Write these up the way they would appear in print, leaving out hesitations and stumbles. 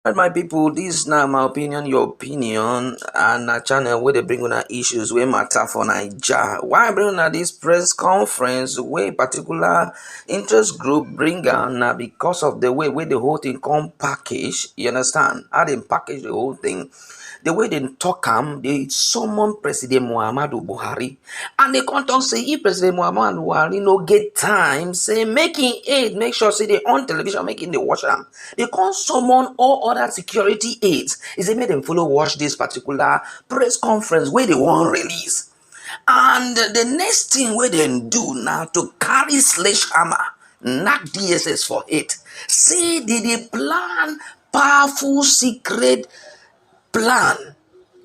Alright, my people, this now my opinion, your opinion, and a channel where they bring on issues where matter for Nigeria. Why bring on this press conference where particular interest group bring on now because of the way where the whole thing come package. You understand? How they package the whole thing. The way they talk they summon President Muhammadu Buhari. And they can't talk say if President Muhammadu Buhari no get time, say making aid, make sure say they on television, making the watch them. They can't summon all other security aids. Is they made them follow watch this particular press conference where they won't release. And the next thing where they do now to carry sledgehammer, knock DSS for it. Say they plan powerful secret plan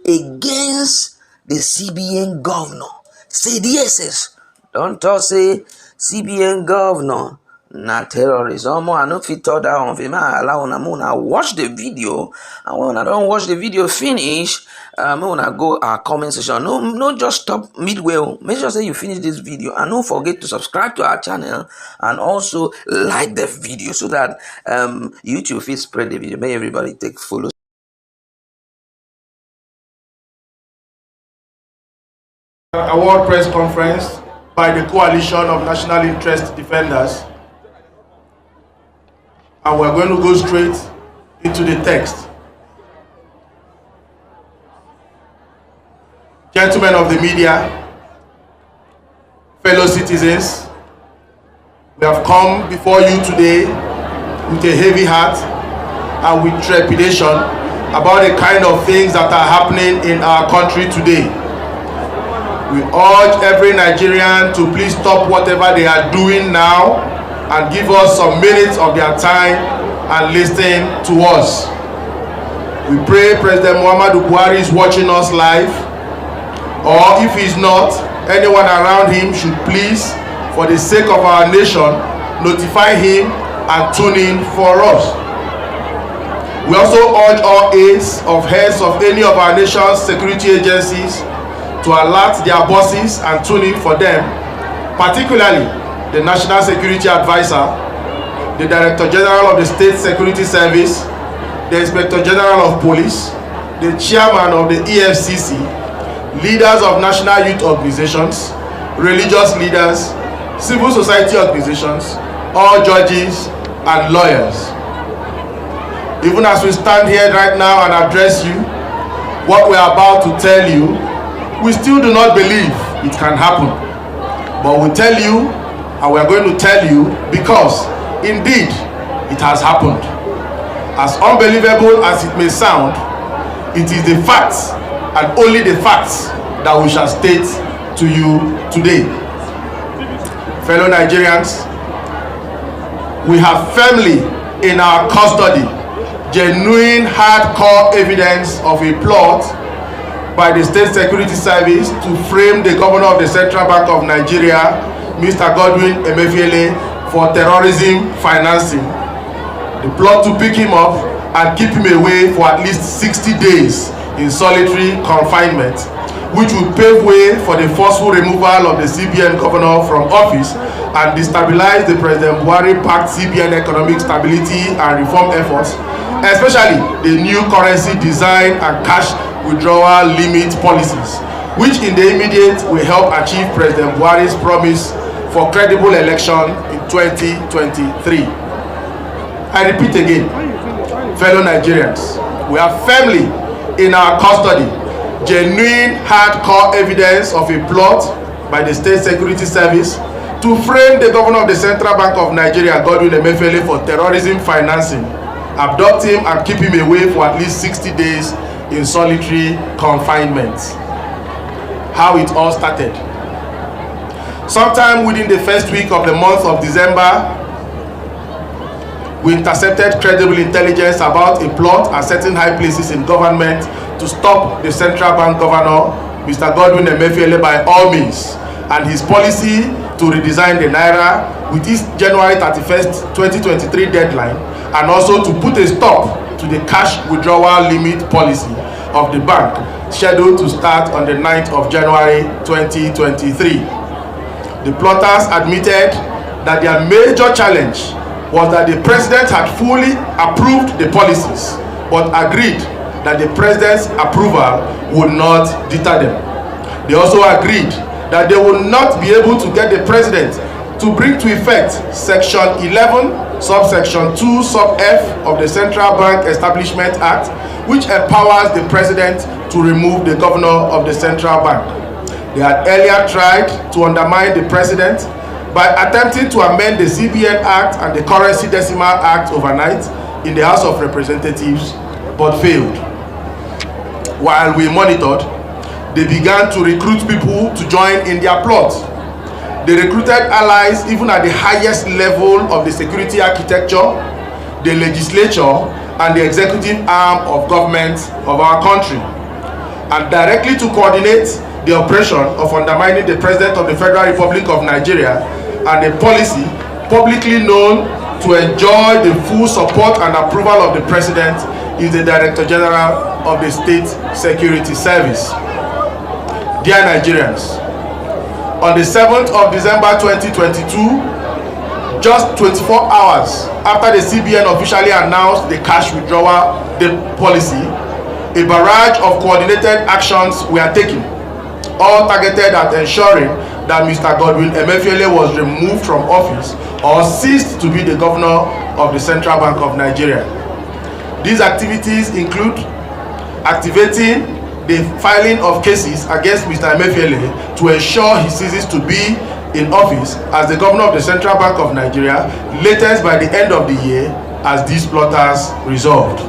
against the CBN governor. Say DSS. Don't talk say CBN governor na terrorist. I no fit talk that one. Allow una watch the video, and when I don't watch the video finish, I go our comment section. No, just stop midway. Make sure say you finish this video, and don't forget to subscribe to our channel and also like the video so that YouTube will spread the video. May everybody take follow. Award press conference by the Coalition of National Interest Defenders, and we're going to go straight into the text. Gentlemen of the media, fellow citizens, we have come before you today with a heavy heart and with trepidation about the kind of things that are happening in our country today. We urge every Nigerian to please stop whatever they are doing now and give us some minutes of their time and listen to us. We pray President Muhammadu Buhari is watching us live, or if he's not, anyone around him should please, for the sake of our nation, notify him and tune in for us. We also urge all aides of heads of any of our nation's security agencies to alert their bosses and tune in for them, particularly the National Security Advisor, the Director General of the State Security Service, the Inspector General of Police, the Chairman of the EFCC, leaders of national youth organizations, religious leaders, civil society organizations, all judges and lawyers. Even as we stand here right now and address you, what we are about to tell you, we still do not believe it can happen. But we tell you, and we are going to tell you, because indeed it has happened. As unbelievable as it may sound, it is the facts and only the facts that we shall state to you today. Fellow Nigerians, we have firmly in our custody genuine hardcore evidence of a plot by the State Security Service to frame the Governor of the Central Bank of Nigeria, Mr. Emefiele, for terrorism financing. The plot to pick him up and keep him away for at least 60 days in solitary confinement, which will pave way for the forceful removal of the CBN governor from office and destabilize the President Buhari-backed CBN economic stability and reform efforts, especially the new currency design and cash withdrawal limit policies, which in the immediate will help achieve President Buhari's promise for credible election in 2023. I repeat again, fellow Nigerians, we have firmly in our custody genuine hardcore evidence of a plot by the State Security Service to frame the Governor of the Central Bank of Nigeria, Emefiele, for terrorism financing, abduct him and keep him away for at least 60 days in solitary confinement. How it all started. Sometime within the first week of the month of December, we intercepted credible intelligence about a plot at certain high places in government to stop the Central Bank Governor, Mr. Emefiele, by all means, and his policy to redesign the Naira with its January 31st, 2023 deadline, and also to put a stop to the cash withdrawal limit policy of the bank, scheduled to start on the 9th of January 2023. The plotters admitted that their major challenge was that the president had fully approved the policies but agreed that the president's approval would not deter them. They also agreed that they would not be able to get the president to bring to effect Section 11, subsection 2, sub F of the Central Bank Establishment Act, which empowers the president to remove the governor of the central bank. They had earlier tried to undermine the president by attempting to amend the CBN Act and the Currency Decimal Act overnight in the House of Representatives, but failed. While we monitored, they began to recruit people to join in their plot. They recruited allies even at the highest level of the security architecture, the legislature, and the executive arm of government of our country, and directly to coordinate the operation of undermining the President of the Federal Republic of Nigeria and a policy publicly known to enjoy the full support and approval of the President is the Director General of the State Security Service. Dear Nigerians, on the 7th of December 2022, just 24 hours after the CBN officially announced the cash withdrawal policy, a barrage of coordinated actions were taken, all targeted at ensuring that Mr. Godwin Emefiele was removed from office or ceased to be the governor of the Central Bank of Nigeria. These activities include activating the filing of cases against Mr. Emefiele to ensure he ceases to be in office as the governor of the Central Bank of Nigeria latest by the end of the year, as these plotters resolved.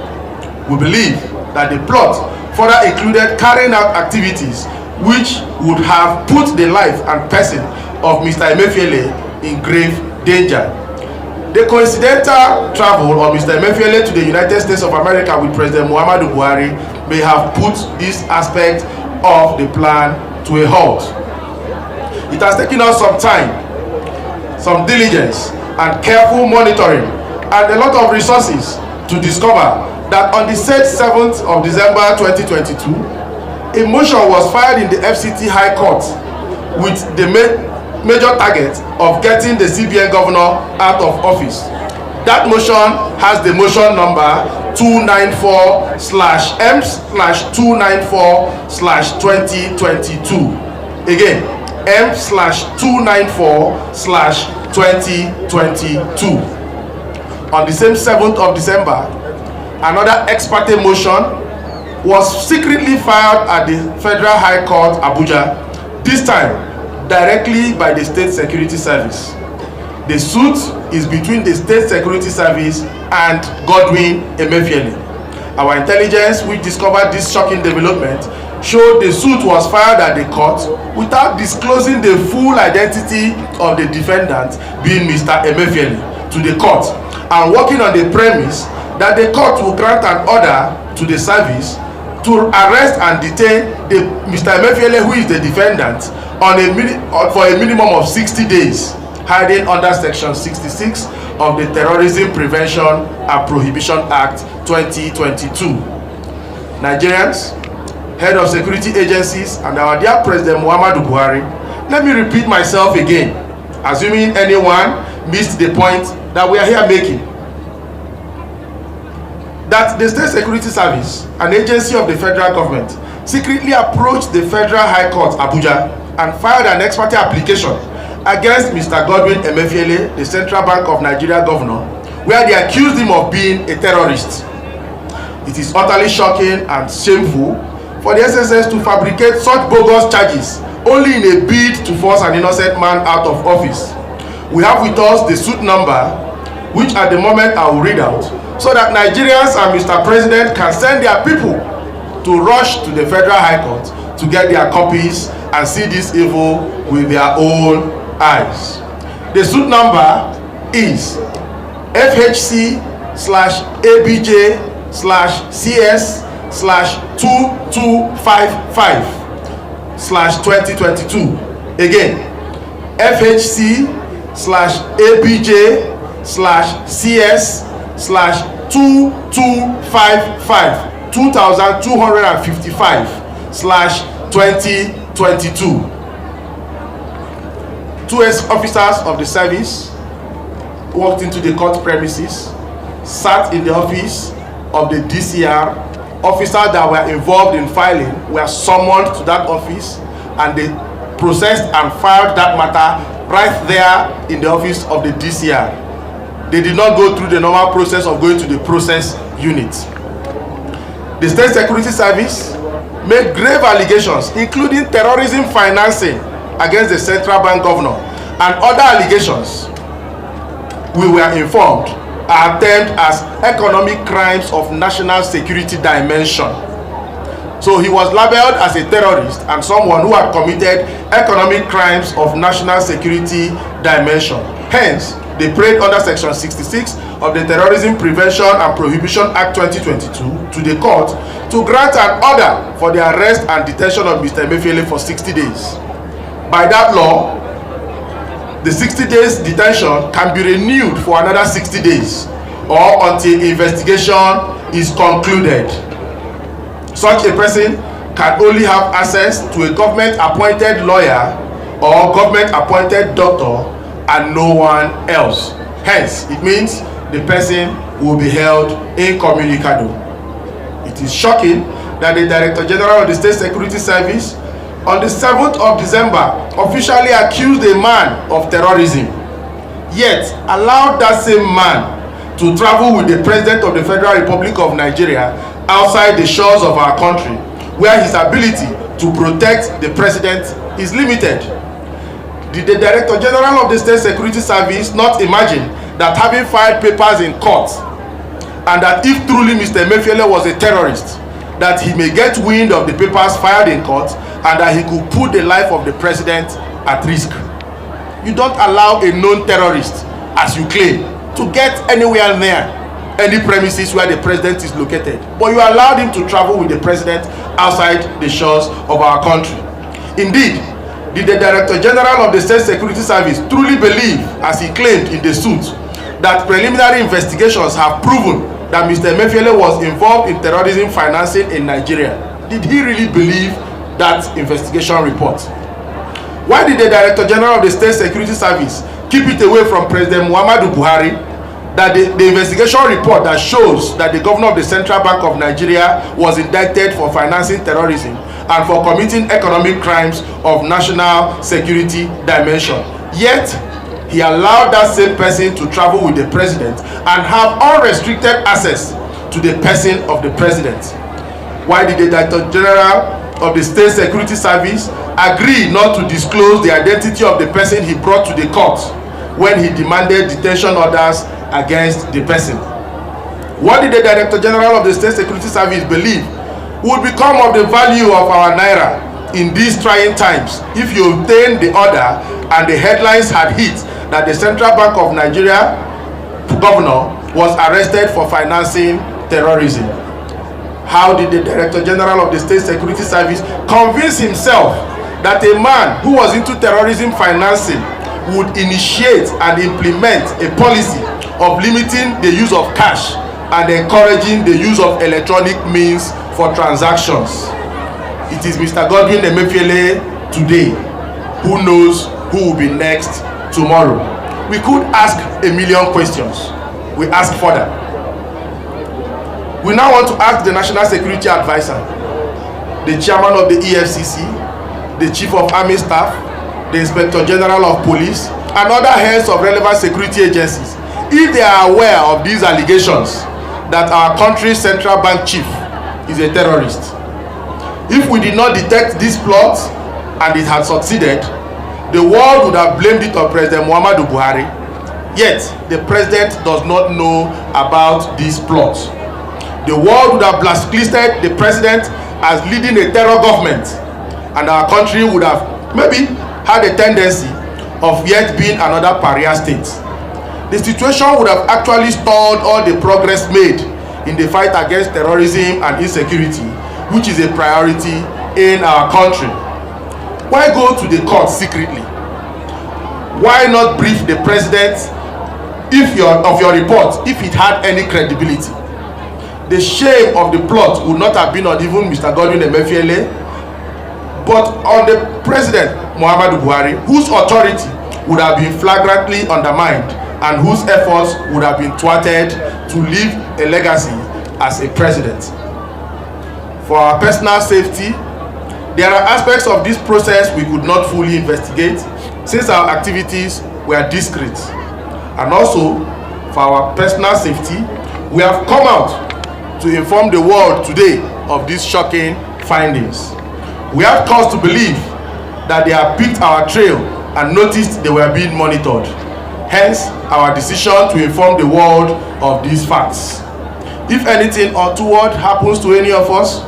We believe that the plot further included carrying out activities which would have put the life and person of Mr. Emefiele in grave danger. The coincidental travel of Mr. Emefiele to the United States of America with President Muhammadu Buhari may have put this aspect of the plan to a halt. It has taken us some time, some diligence, and careful monitoring, and a lot of resources to discover that on the said 7th of December 2022, a motion was filed in the FCT High Court with the major target of getting the CBN governor out of office. That motion has the motion number 294/M/294/2022. Again, M/294/2022. On the same 7th of December, another ex parte motion was secretly filed at the Federal High Court, Abuja, this time directly by the State Security Service. The suit is between the State Security Service and Godwin Emefiele. Our intelligence, which discovered this shocking development, showed the suit was filed at the court without disclosing the full identity of the defendant, being Mr. Emefiele, to the court, and working on the premise that the court will grant an order to the service to arrest and detain Mr. Emefiele, who is the defendant, for a minimum of 60 days, hiding under Section 66 of the Terrorism Prevention and Prohibition Act 2022. Nigerians, head of security agencies, and our dear President Muhammadu Buhari, let me repeat myself again, assuming anyone missed the point that we are here making, that the State Security Service, an agency of the federal government, secretly approached the Federal High Court, Abuja, and filed an ex parte application against Mr. Godwin Emefiele, the Central Bank of Nigeria governor, where they accused him of being a terrorist. It is utterly shocking and shameful for the SSS to fabricate such bogus charges only in a bid to force an innocent man out of office. We have with us the suit number, which at the moment I will read out, so that Nigerians and Mr. President can send their people to rush to the Federal High Court to get their copies and see this evil with their own eyes. The suit number is FHC/ABJ/CS/2255/2022. Again, FHC/ABJ/CS/2255/2222. Two ex-officers of the service walked into the court premises, sat in the office, of the DCR, officers that were involved in filing were summoned to that office, and they processed and filed that matter right there in the office of the DCR. They did not go through the normal process of going to the process unit. The State Security Service made grave allegations, including terrorism financing against the central bank governor, and other allegations, we were informed, are termed as economic crimes of national security dimension. So he was labeled as a terrorist and someone who had committed economic crimes of national security dimension. Hence, they prayed under Section 66 of the Terrorism Prevention and Prohibition Act 2022 to the court to grant an order for the arrest and detention of Mr. Emefiele for 60 days. By that law, the 60 days detention can be renewed for another 60 days or until investigation is concluded. Such a person can only have access to a government-appointed lawyer or government-appointed doctor and no one else. Hence, it means the person will be held incommunicado. It is shocking that the Director General of the State Security Service on the 7th of December officially accused a man of terrorism, yet allowed that same man to travel with the President of the Federal Republic of Nigeria outside the shores of our country, where his ability to protect the President is limited. Did the Director General of the State Security Service not imagine that having filed papers in court, and that if truly Mr. Emefiele was a terrorist, that he may get wind of the papers filed in court and that he could put the life of the President at risk? You don't allow a known terrorist, as you claim, to get anywhere near any premises where the President is located, but you allowed him to travel with the President outside the shores of our country. Indeed, did the Director General of the State Security Service truly believe, as he claimed in the suit, that preliminary investigations have proven that Mr. Emefiele was involved in terrorism financing in Nigeria? Did he really believe that investigation report? Why did the Director General of the State Security Service keep it away from President Muhammadu Buhari that the investigation report that shows that the governor of the Central Bank of Nigeria was indicted for financing terrorism and for committing economic crimes of national security dimension? Yet, he allowed that same person to travel with the President and have unrestricted access to the person of the President. Why did the Director General of the State Security Service agree not to disclose the identity of the person he brought to the court when he demanded detention orders against the person? What did the Director General of the State Security Service believe would become of the value of our naira in these trying times if you obtained the order and the headlines had hit that the Central Bank of Nigeria governor was arrested for financing terrorism? How did the Director General of the State Security Service convince himself that a man who was into terrorism financing would initiate and implement a policy of limiting the use of cash and encouraging the use of electronic means for transactions? It is Mr. Godwin Emefiele today who knows who will be next tomorrow. We could ask a million questions. We ask further. We now want to ask the National Security Advisor, the Chairman of the EFCC, the Chief of Army Staff, the Inspector General of Police, and other heads of relevant security agencies if they are aware of these allegations that our country's central bank chief is a terrorist. If we did not detect this plot and it had succeeded, the world would have blamed it on President Muhammadu Buhari. Yet, the President does not know about this plot. The world would have blacklisted the President as leading a terror government, and our country would have maybe had a tendency of yet being another pariah state. The situation would have actually stalled all the progress made in the fight against terrorism and insecurity, which is a priority in our country. Why go to the court secretly? Why not brief the President of your report if it had any credibility? The shame of the plot would not have been on even Mr. Godwin Emefiele, but on the President Muhammadu Buhari, whose authority would have been flagrantly undermined and whose efforts would have been thwarted to leave a legacy as a president. For our personal safety, there are aspects of this process we could not fully investigate since our activities were discreet. And also, for our personal safety, we have come out to inform the world today of these shocking findings. We have cause to believe that they have picked our trail and noticed they were being monitored. Hence, our decision to inform the world of these facts. If anything untoward happens to any of us,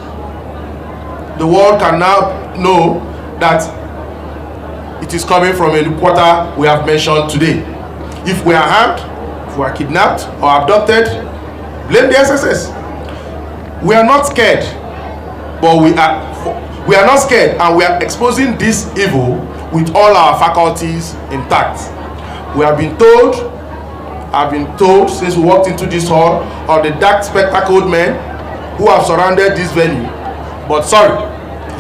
the world can now know that it is coming from a quarter we have mentioned today. If we are harmed, if we are kidnapped or abducted, blame the SSS. We are not scared, but we are not scared, and we are exposing this evil with all our faculties intact. We have been told, I've been told since we walked into this hall, of the dark spectacled men who have surrounded this venue. But sorry,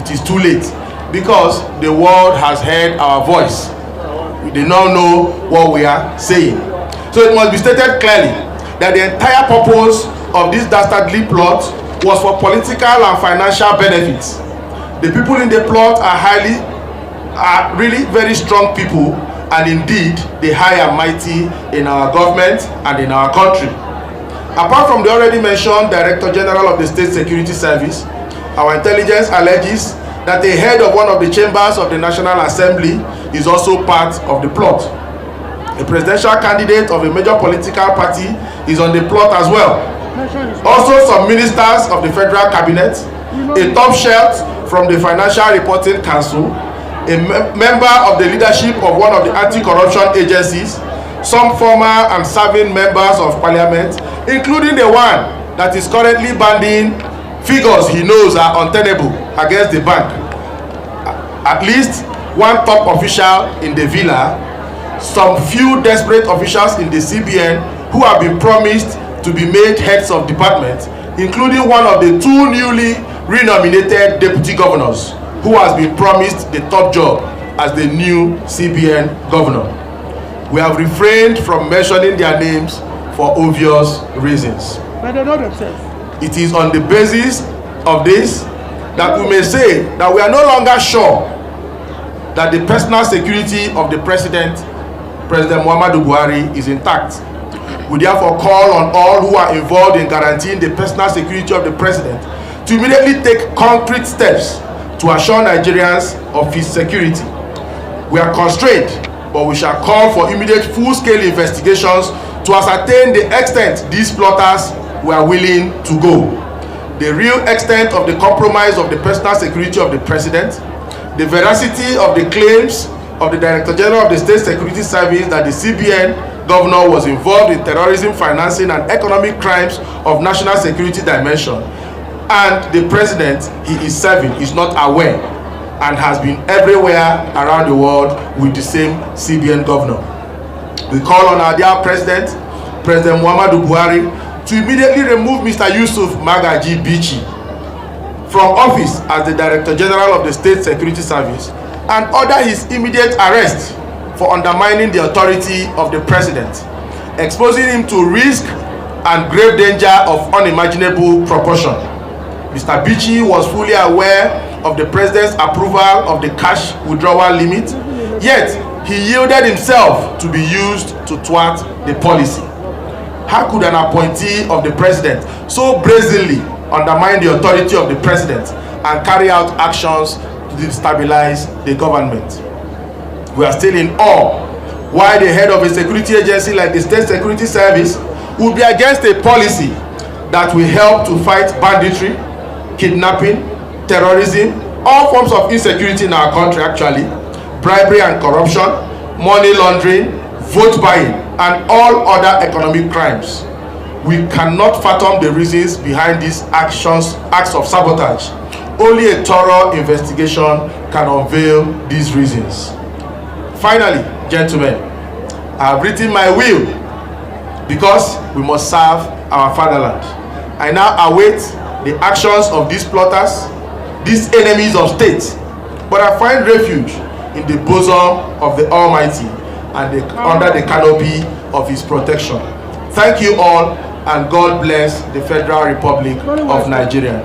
it is too late, because the world has heard our voice. We do not know what we are saying. So it must be stated clearly that the entire purpose of this dastardly plot was for political and financial benefits. The people in the plot are really very strong people, and indeed the high and mighty in our government and in our country. Apart from the already mentioned Director General of the State Security Service, our intelligence alleges that the head of one of the chambers of the National Assembly is also part of the plot. A presidential candidate of a major political party is on the plot as well. Also, some ministers of the Federal Cabinet, a top shelf from the Financial Reporting Council, a member of the leadership of one of the anti-corruption agencies, some former and serving members of parliament, including the one that is currently banding figures he knows are untenable against the bank. At least one top official in the villa, some few desperate officials in the CBN who have been promised to be made heads of departments, including one of the two newly renominated deputy governors who has been promised the top job as the new CBN governor. We have refrained from mentioning their names for obvious reasons. But they know themselves. It is on the basis of this that we may say that we are no longer sure that the personal security of the President Muhammadu Buhari, is intact. We therefore call on all who are involved in guaranteeing the personal security of the President to immediately take concrete steps to assure Nigerians of his security. We are constrained, but we shall call for immediate full-scale investigations to ascertain the extent these plotters were willing to go, the real extent of the compromise of the personal security of the President, the veracity of the claims of the Director General of the State Security Service that the CBN governor was involved in terrorism, financing, and economic crimes of national security dimension, and the President he is serving is not aware and has been everywhere around the world with the same CBN governor. We call on our dear President Muhammadu Buhari, to immediately remove Mr. Yusuf Magaji Bichi from office as the Director General of the State Security Service and order his immediate arrest for undermining the authority of the President, exposing him to risk and grave danger of unimaginable proportion. Mr. Bichi was fully aware of the President's approval of the cash withdrawal limit, yet he yielded himself to be used to thwart the policy. How could an appointee of the President so brazenly undermine the authority of the President and carry out actions to destabilize the government? We are still in awe why the head of a security agency like the State Security Service would be against a policy that will help to fight banditry, kidnapping, terrorism, all forms of insecurity in our country actually, bribery and corruption, money laundering, vote buying, and all other economic crimes. We cannot fathom the reasons behind these acts of sabotage. Only a thorough investigation can unveil these reasons. Finally, gentlemen, I have written my will because we must serve our fatherland. I now await the actions of these plotters, these enemies of state, but I find refuge in the bosom of the Almighty and under the canopy of his protection. Thank you all. and God bless the Federal Republic of Nigeria.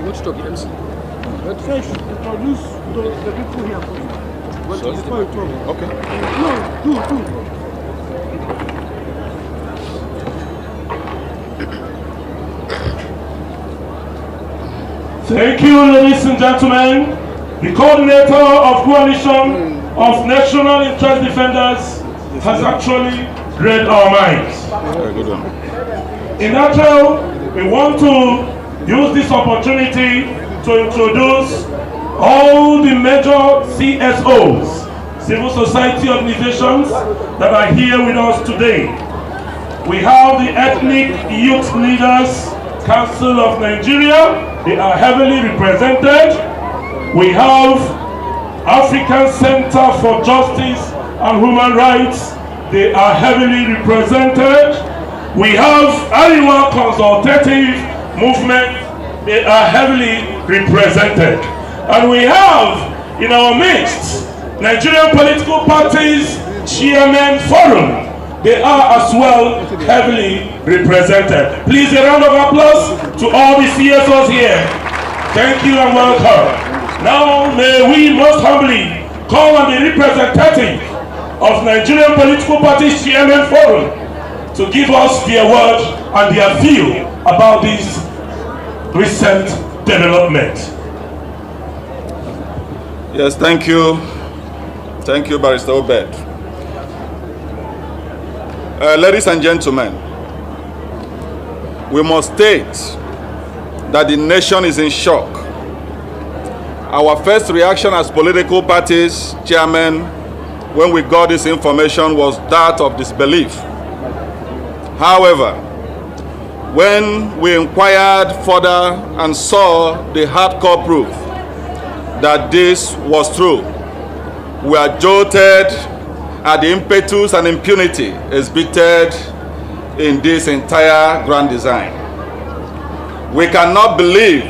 What stock yes? But first, introduce the people here first. Before you talk. Okay. No, do. Thank you, ladies and gentlemen. The coordinator of Coalition of National Interest Defenders has actually read our minds. Very good one. In that we want to use this opportunity to introduce all the major CSOs, civil society organizations, that are here with us today. We have the Ethnic Youth Leaders Council of Nigeria. They are heavily represented. We have African Center for Justice and Human Rights. They are heavily represented. We have Ariwa Consultative Movement. They are heavily represented. And we have in our midst Nigerian Political Parties Chairman Forum. They are as well heavily represented. Please a round of applause to all the CSOs here. Thank you and welcome. Now may we most humbly call on the representative of Nigerian Political Parties Chairman Forum to give us their word and their view about this recent development. Yes, thank you. Thank you, Barrister Obed. Ladies and gentlemen, we must state that the nation is in shock. Our first reaction as political parties chairmen when we got this information was that of disbelief. However, when we inquired further and saw the hardcore proof that this was true, we are jolted at the impetus and impunity exhibited in this entire grand design. We cannot believe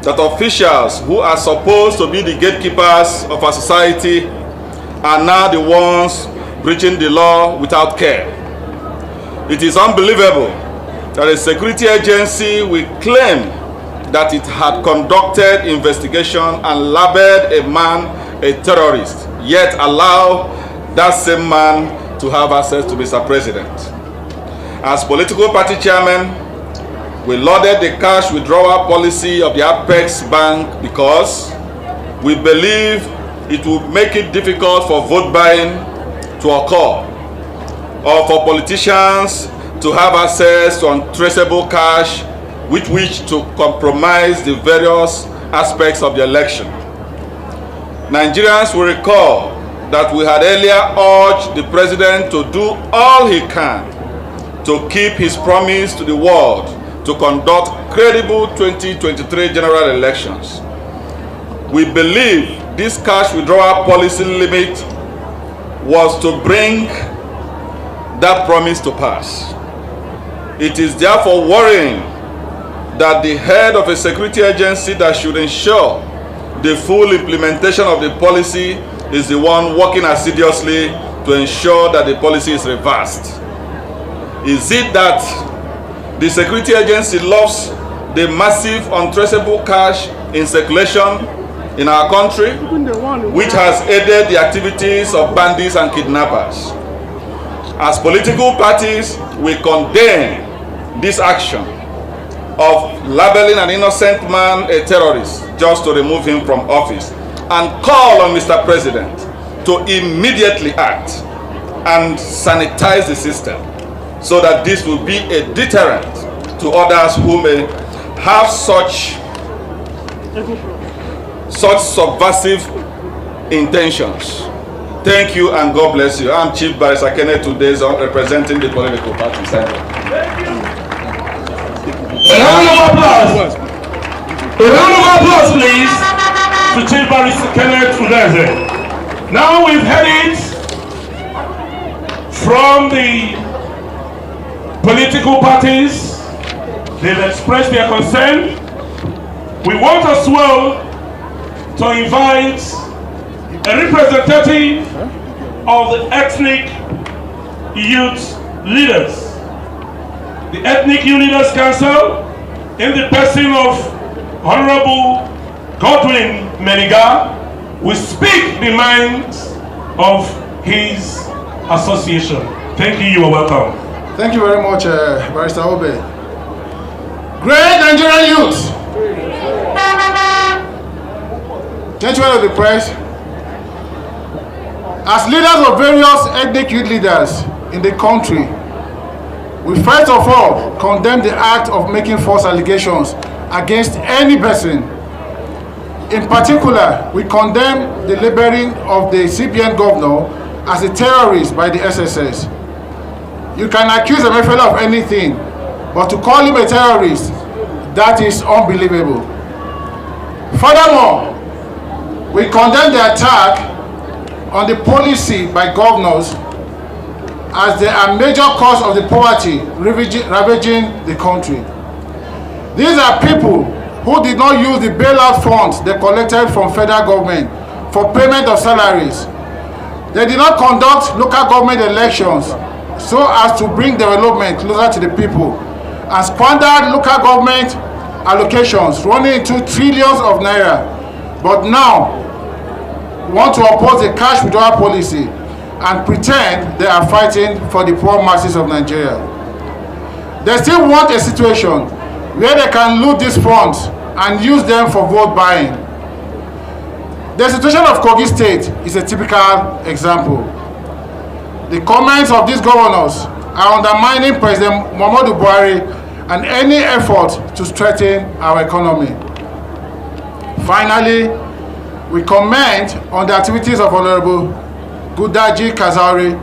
that officials who are supposed to be the gatekeepers of our society are now the ones breaching the law without care. It is unbelievable that a security agency will claim that it had conducted investigation and labeled a man a terrorist, yet allow that same man to have access to Mr. President. As political party chairman, we lauded the cash withdrawal policy of the Apex Bank because we believe it will make it difficult for vote buying to occur or for politicians to have access to untraceable cash with which to compromise the various aspects of the election. Nigerians will recall that we had earlier urged the president to do all he can to keep his promise to the world to conduct credible 2023 general elections. We believe this cash withdrawal policy limit was to bring that promise to pass. It is therefore worrying that the head of a security agency that should ensure the full implementation of the policy is the one working assiduously to ensure that the policy is reversed. Is it that the security agency loves the massive untraceable cash in circulation in our country, which has aided the activities of bandits and kidnappers? As political parties, we condemn this action of labeling an innocent man a terrorist just to remove him from office, and call on Mr. President to immediately act and sanitize the system so that this will be a deterrent to others who may have such subversive intentions. Thank you and God bless you. I'm Chief Barrister Kenneth Udeze, representing the political party. Thank you. A round of applause. A round of applause, please, to Chief Barrister Kenneth Udeze. Now we've heard it from the political parties, They've expressed their concern. We want as well to invite a representative of the ethnic youth leaders. The Ethnic Youth Leaders Council, in the person of Honorable Godwin Meniga, will speak the mind of his association. Thank you, you are welcome. Thank you very much, Barrister Obe. Great Nigerian youth! Gentlemen of the press, as leaders of various ethnic youth leaders in the country, we first of all condemn the act of making false allegations against any person. In particular, we condemn the labeling of the CBN governor as a terrorist by the SSS. You can accuse emefiele of anything, but to call him a terrorist, that is unbelievable. Furthermore, we condemn the attack on the policy by governors as they are major cause of the poverty ravaging the country. These are people who did not use the bailout funds they collected from federal government for payment of salaries. They did not conduct local government elections so as to bring development closer to the people, and squandered local government allocations running into trillions of naira, but now want to oppose the cash withdrawal policy and pretend they are fighting for the poor masses of Nigeria. They still want a situation where they can loot these funds and use them for vote buying. The situation of Kogi State is a typical example. The comments of these governors are undermining President Muhammadu Buhari and any effort to strengthen our economy. Finally, we comment on the activities of Honorable Gudaji Kazauri.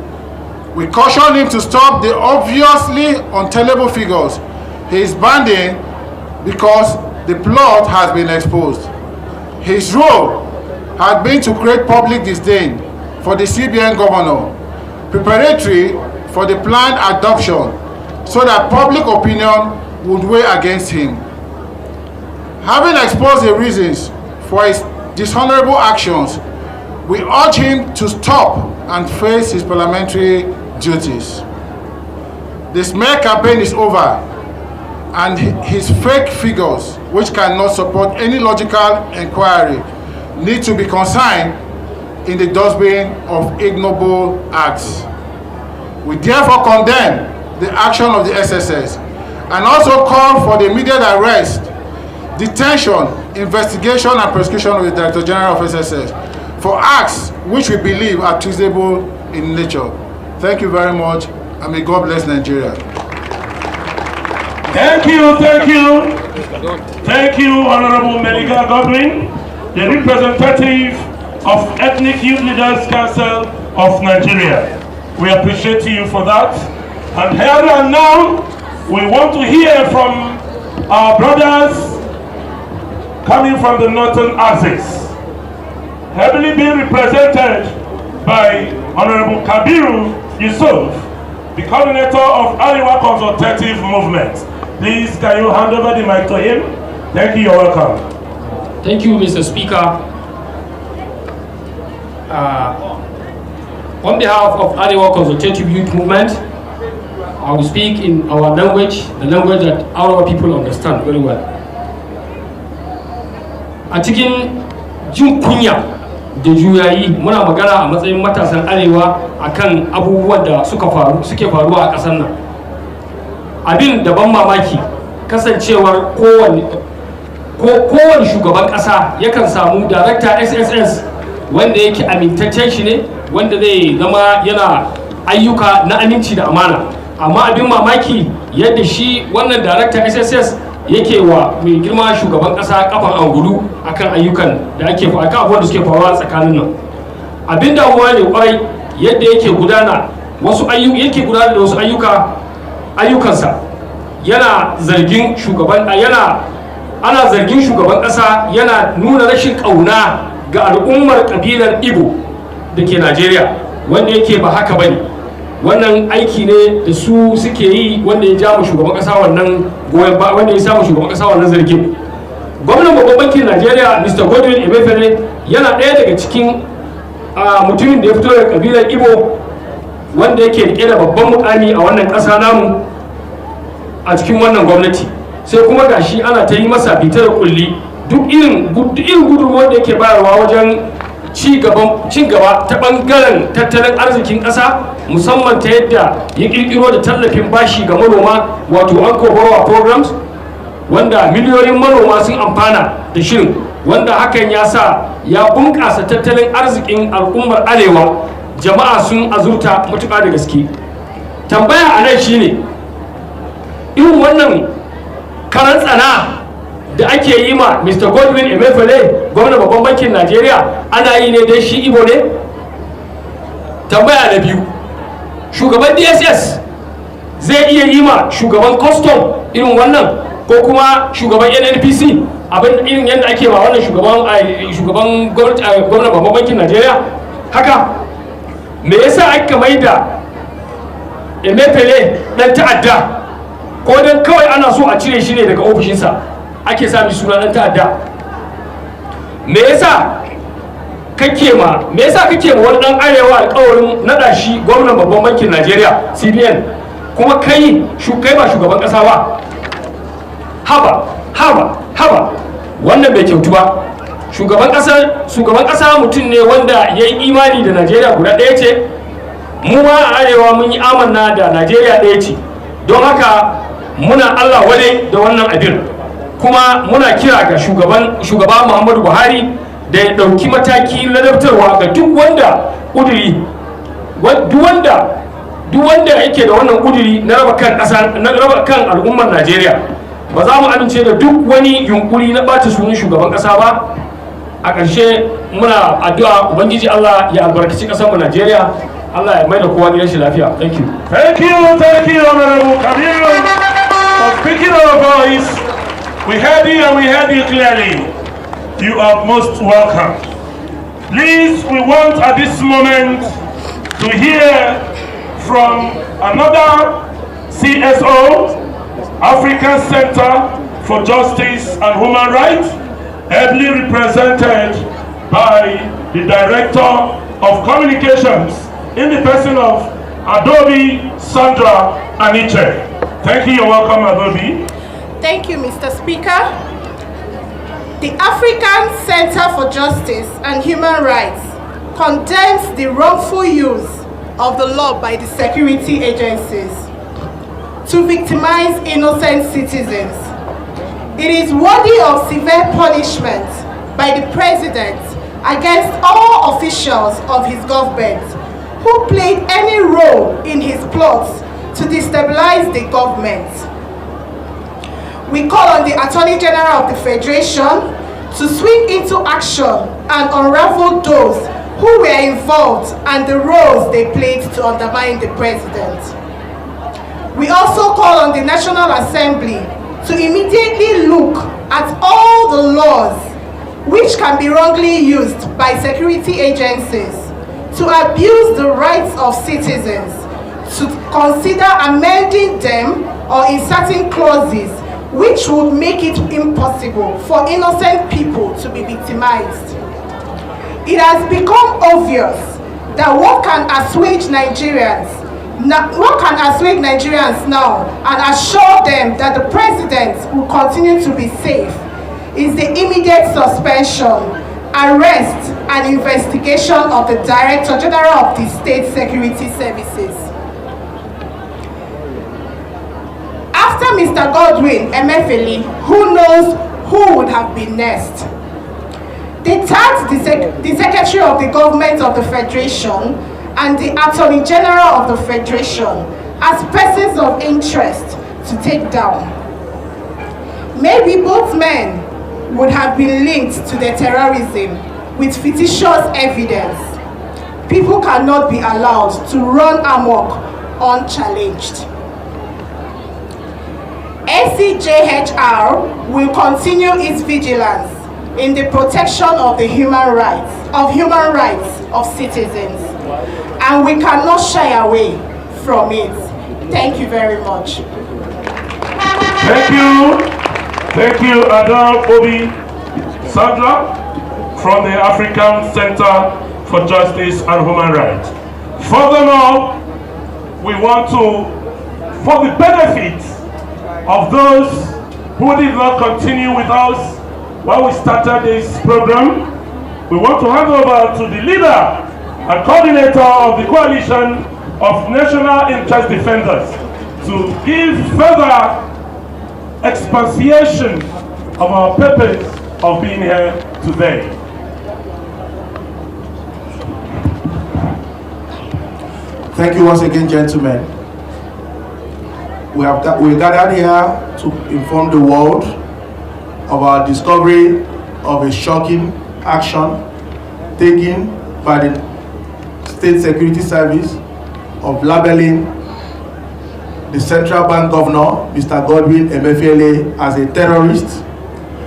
We caution him to stop the obviously untenable figures he is banding because the plot has been exposed. His role had been to create public disdain for the CBN governor, preparatory for the planned adoption so that public opinion would weigh against him. Having exposed the reasons for his dishonorable actions, we urge him to stop and face his parliamentary duties. The smear campaign is over, and his fake figures, which cannot support any logical inquiry, need to be consigned in the dustbin of ignoble acts. We therefore condemn the action of the SSS and also call for the immediate arrest, detention, investigation and prosecution of the Director General of SSS for acts which we believe are treasonable in nature. Thank you very much, and may God bless Nigeria. Thank you, thank you. Thank you, Honorable Meniga Godwin, the representative of Ethnic Youth Leaders Council of Nigeria. We appreciate you for that. And here and now, we want to hear from our brothers coming from the northern axis, heavily being represented by Honorable Kabiru Yusuf, the coordinator of Ariwa Consultative Movement. Please, can you hand over the mic to him? Thank you, you're welcome. Thank you, Mr. Speaker. On behalf of Ariwa Consultative Youth Movement, I will speak in our language, the language that our people understand very well. A cikin jin kunya da juyayi muna magana a matsayin matasan Arewa akan abubuwan da suke faruwa a ƙasar nan. Abin da ban mamaki kasancewar kowane shugaban ƙasa yakan samu darakta SSS wanda yake amintaccen shi ne, wanda zai zama yana ayyuka na aminci da amana. Amma abin mamaki yadda shi wannan darakta SSS yake wa mai girma shugaban ƙasa kafan angulu akan ayyukan da ake akan abubuwan da suke faruwa tsakanin nan. Abin damuwa ne kwarai yadda yake gudana da wasu ayyukansa yana zargin shugaban ana zargin shugaban ƙasa yana nuna rashin ƙauna ga al'ummar ƙabilar Igbo da ke Najeriya, wanda yake ba haka bane. wannan aiki ne da su suke yi wanda ya ja mu shugaban kasa wannan goyon ba, wanda ya samu shugaban kasa wannan zargin. Gwamnan babban bankin Najeriya Mr. Godwin Emefiele yana ɗaya daga cikin mutumin da ya fito daga kabilar Igbo wanda yake rike da babban mukami a wannan kasa namu a cikin wannan gwamnati, sai kuma gashi ana ta yi masa bitar kulli duk irin gudunmuwar da yake bayarwa wajen ci gaba ta bangaren tattalin arzikin ƙasa, musamman ta yadda ya ƙirƙiro da tallafin bashi ga manoma wato anko borrower programs, wanda miliyoyin manoma sun amfana da shirin, wanda hakan ya sa ya bunƙasa tattalin arzikin al'ummar arewa, jama'a sun azurta matuƙa da gaske. Tambaya a nan shine irin wannan karan tsana da ake yi ma Mr. Godwin Emefiele gwamnan babban bankin Najeriya ana yi ne dai shi Igbo ne? Tambaya na biyu, shugaban DSS zai iya yi ma shugaban custom irin wannan ko kuma shugaban NNPC abin irin yadda ake ma wannan shugaban gwamnan babban bankin Najeriya haka? Me yasa aka maida Emefiele dan ta'adda, ko dan kawai ana so a cire shi ne daga ofishinsa ake sami suna dan ta'adda? Me yasa kake ma wani dan arewa alƙawarin nada shi gwamnan babban bankin Najeriya CBN kuma kai ba shugaban kasa ba? Haba wannan bai kyautu ba. Shugaban kasa mutum ne wanda ya yi imani da Najeriya guda ɗaya ce, mu ma a arewa mun yi amanna da Najeriya ɗaya ce, don haka muna Allah wadai da wannan abin, kuma muna kira ga shugaba Muhammadu Buhari da ya ɗauki mataki ladabtarwa ga duk wanda yake da wannan ƙuduri na raba kan al'ummar Najeriya. Ba za mu amince da duk wani yunkuri na ɓata sunan shugaban ƙasa ba. A ƙarshe muna addu'a Ubangiji Allah ya albarkaci ƙasarmu Najeriya, Allah ya mai da kowa gidan shi lafiya. Thank you. Thank you, Honorable Kabiru, for speaking our voice. We heard you and we heard you clearly. You are most welcome. Please, we want at this moment to hear from another CSO, African Center for Justice and Human Rights, ably represented by the Director of Communications in the person of Adobe Sandra Aniche. Thank you. You're welcome, Adobe. Thank you, Mr. Speaker. The African Center for Justice and Human Rights condemns the wrongful use of the law by the security agencies to victimize innocent citizens. It is worthy of severe punishment by the President against all officials of his government who played any role in his plots to destabilize the government. We call on the Attorney General of the Federation to swing into action and unravel those who were involved and the roles they played to undermine the President. We also call on the National Assembly to immediately look at all the laws which can be wrongly used by security agencies to abuse the rights of citizens, to consider amending them or inserting clauses which would make it impossible for innocent people to be victimized. It has become obvious that what can assuage Nigerians now and assure them that the President will continue to be safe is the immediate suspension, arrest, and investigation of the Director General of the State Security Services. After Mr. Godwin Emefiele, who knows who would have been next? They tasked the Secretary of the Government of the Federation and the Attorney General of the Federation as persons of interest to take down. Maybe both men would have been linked to the terrorism with fictitious evidence. People cannot be allowed to run amok unchallenged. SCJHR will continue its vigilance in the protection of the human rights of citizens, and we cannot shy away from it. Thank you very much. Thank you. Thank you, Adam Obi Sandra from the African Center for Justice and Human Rights. Furthermore, we want to, for the benefit of those who did not continue with us while we started this program, we want to hand over to the leader and coordinator of the Coalition of National Interest Defenders to give further expatiation of our purpose of being here today. Thank you once again, gentlemen. We gathered here to inform the world of our discovery of a shocking action taken by the State Security Service of labeling the Central Bank Governor, Mr. Godwin Emefiele, as a terrorist,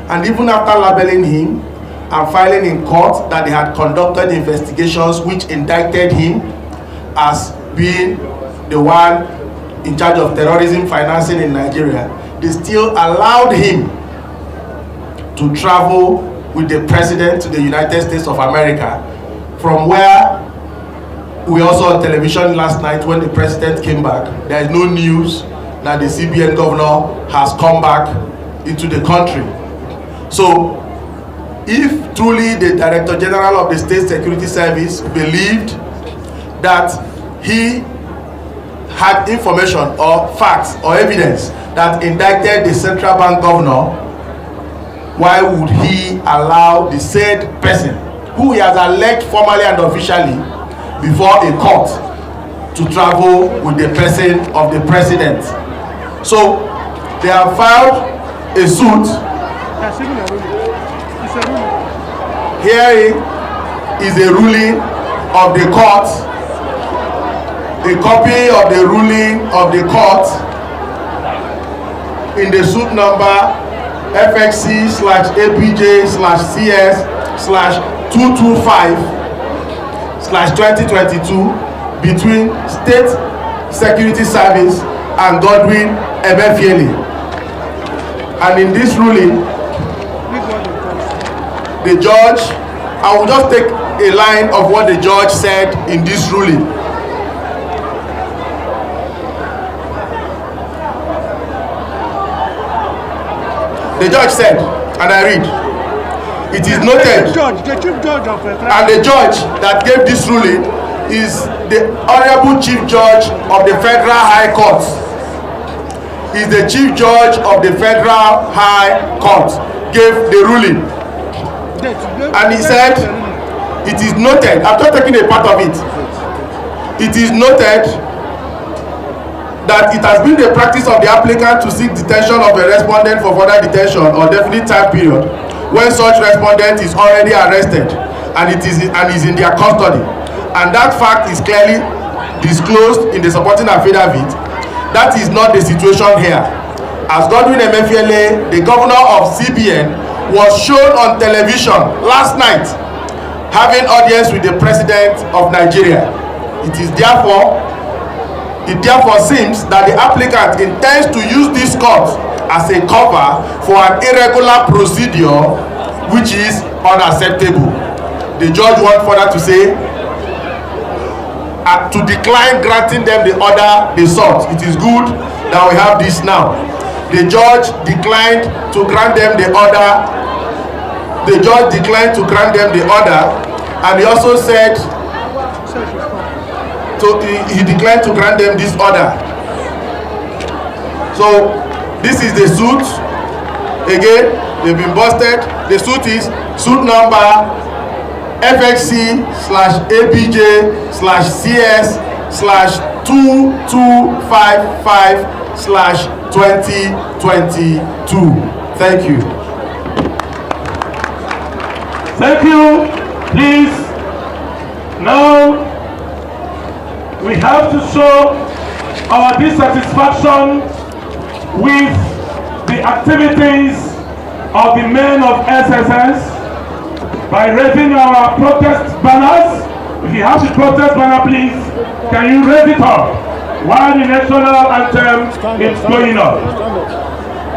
and even after labeling him and filing in court that they had conducted investigations which indicted him as being the one in charge of terrorism financing in Nigeria, they still allowed him to travel with the president to the United States of America, from where we also on television last night when the president came back. There is no news that the CBN governor has come back into the country. So if truly the Director General of the State Security Service believed that he had information or facts or evidence that indicted the Central Bank governor, why would he allow the said person, who he has alleged formally and officially before a court, to travel with the person of the president? So they have filed a suit. Here is a ruling of the court, a copy of the ruling of the court in the suit number FXC/APJ/CS/225/2022 between State Security Service and Godwin Emefiele. And in this ruling, the judge, I will just take a line of what the judge said in this ruling. The judge said, and I read, it is noted, the chief judge of and the judge that gave this ruling is the Honorable Chief Judge of the Federal High Court. Is the Chief Judge of the Federal High Court gave the ruling. And he said, it is noted, I'm not taking a part of it, it is noted that it has been the practice of the applicant to seek detention of a respondent for further detention or definite time period when such respondent is already arrested and is in their custody, and that fact is clearly disclosed in the supporting affidavit. That is not the situation here, as Godwin Emefiele, the governor of CBN, was shown on television last night having audience with the president of Nigeria. It therefore seems that the applicant intends to use this court as a cover for an irregular procedure which is unacceptable. The judge went further to say to decline granting them the order they sought. It is good that we have this now. The judge declined to grant them the order. The judge declined to grant them the order, and he also said, so he declined to grant them this order. So this is the suit. Again, they've been busted. The suit is suit number FXC/APJ/CS/2255/2022. Thank you. Thank you. Please, now we have to show our dissatisfaction with the activities of the men of SSS by raising our protest banners. If you have the protest banner, please, can you raise it up? while the national anthem is going on.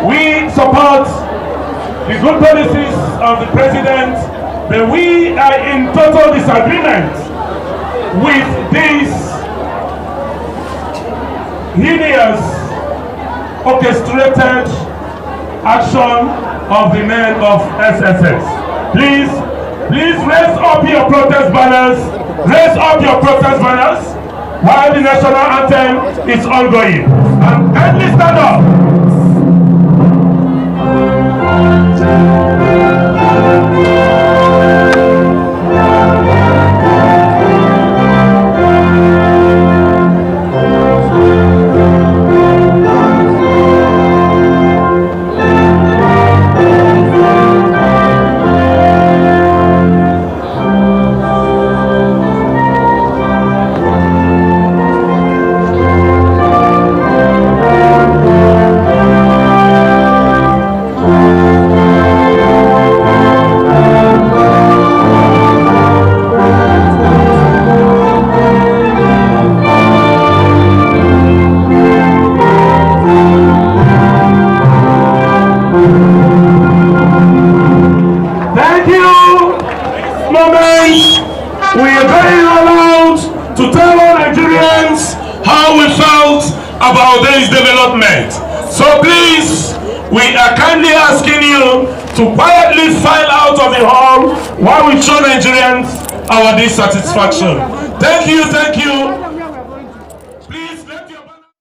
We support the good policies of the president, but we are in total disagreement with this hideous, orchestrated action of the men of SSS. Please raise up your protest banners. Raise up your protest banners while the national anthem is ongoing. And kindly stand up. We are very allowed to tell all Nigerians how we felt about this development. So please, we are kindly asking you to quietly file out of the hall while we show Nigerians our dissatisfaction. Thank you, thank you.